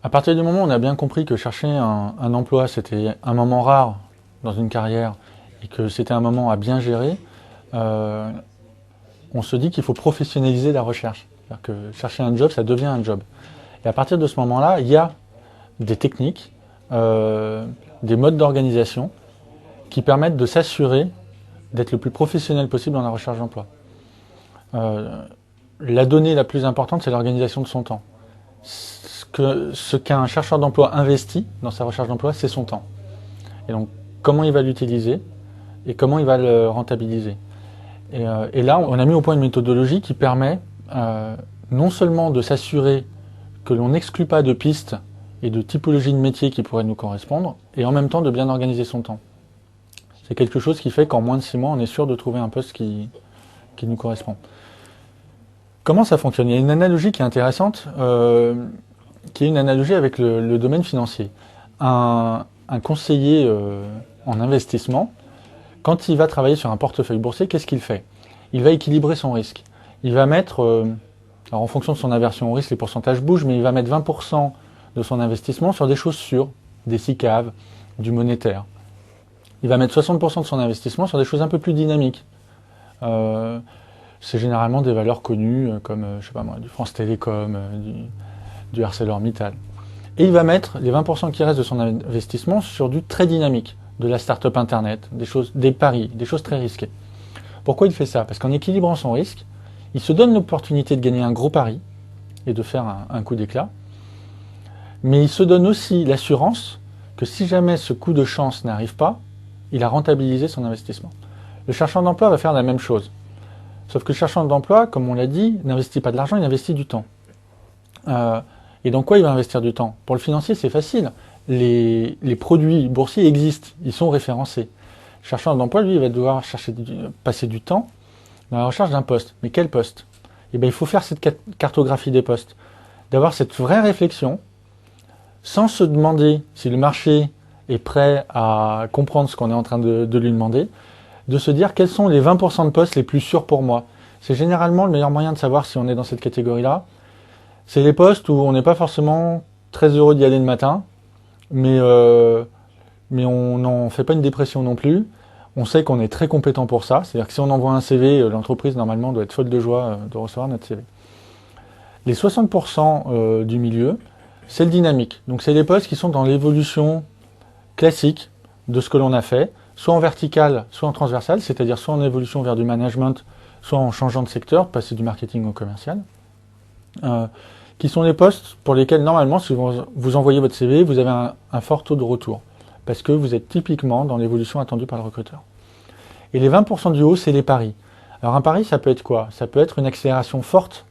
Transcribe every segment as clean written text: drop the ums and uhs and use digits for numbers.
À partir du moment où on a bien compris que chercher un emploi, c'était un moment rare dans une carrière et que c'était un moment à bien gérer, euh, on se dit qu'il faut professionnaliser la recherche. C'est-à-dire que chercher un job, ça devient un job. Et à partir de ce moment-là, il y a des techniques, des modes d'organisation qui permettent de s'assurer d'être le plus professionnel possible dans la recherche d'emploi. La donnée la plus importante, c'est l'organisation de son temps. Ce qu'un chercheur d'emploi investit dans sa recherche d'emploi, c'est son temps. Et donc, comment il va l'utiliser et comment il va le rentabiliser. Et là, on a mis au point une méthodologie qui permet non seulement de s'assurer que l'on n'exclut pas de pistes et de typologies de métiers qui pourraient nous correspondre, et en même temps de bien organiser son temps. C'est quelque chose qui fait qu'en moins de 6 mois, on est sûr de trouver un poste qui nous correspond. Comment ça fonctionne? Il y a une analogie qui est intéressante, qui est une analogie avec le domaine financier. Un conseiller en investissement, quand il va travailler sur un portefeuille boursier, qu'est-ce qu'il fait? Il va équilibrer son risque. Il va mettre, alors en fonction de son aversion au risque, les pourcentages bougent, mais il va mettre 20% de son investissement sur des choses sûres, des SICAV, du monétaire. Il va mettre 60% de son investissement sur des choses un peu plus dynamiques. C'est généralement des valeurs connues comme, je sais pas moi, du France Télécom, du ArcelorMittal. Et il va mettre les 20% qui restent de son investissement sur du très dynamique, de la start-up internet, des paris, des choses très risquées. Pourquoi il fait ça? Parce qu'en équilibrant son risque, il se donne l'opportunité de gagner un gros pari et de faire un coup d'éclat, mais il se donne aussi l'assurance que si jamais ce coup de chance n'arrive pas, il a rentabilisé son investissement. Le chercheur d'emploi va faire la même chose. Sauf que le chercheur d'emploi, comme on l'a dit, n'investit pas de l'argent, il investit du temps. Et dans quoi il va investir du temps? Pour le financier, c'est facile. Les produits boursiers existent, ils sont référencés. Le chercheur d'emploi, lui, il va devoir passer du temps dans la recherche d'un poste. Mais quel poste? Eh bien, il faut faire cette cartographie des postes. D'avoir cette vraie réflexion, sans se demander si le marché est prêt à comprendre ce qu'on est en train de lui demander, de se dire quels sont les 20% de postes les plus sûrs pour moi. C'est généralement le meilleur moyen de savoir si on est dans cette catégorie-là. C'est les postes où on n'est pas forcément très heureux d'y aller le matin, mais on n'en fait pas une dépression non plus. On sait qu'on est très compétent pour ça. C'est-à-dire que si on envoie un CV, l'entreprise normalement doit être folle de joie de recevoir notre CV. Les 60% du milieu, c'est le dynamique. Donc c'est les postes qui sont dans l'évolution classique de ce que l'on a fait, soit en vertical, soit en transversal, c'est-à-dire soit en évolution vers du management, soit en changeant de secteur, passer du marketing au commercial, qui sont les postes pour lesquels normalement, si vous envoyez votre CV, vous avez un fort taux de retour, parce que vous êtes typiquement dans l'évolution attendue par le recruteur. Et les 20% du haut, c'est les paris. Alors un pari, ça peut être quoi? Ça peut être une accélération forte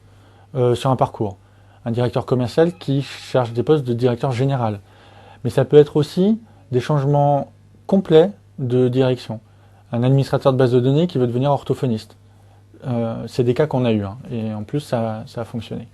sur un parcours. Un directeur commercial qui cherche des postes de directeur général. Mais ça peut être aussi des changements complets de direction. Un administrateur de base de données qui veut devenir orthophoniste. C'est des cas qu'on a eu, et en plus ça a fonctionné.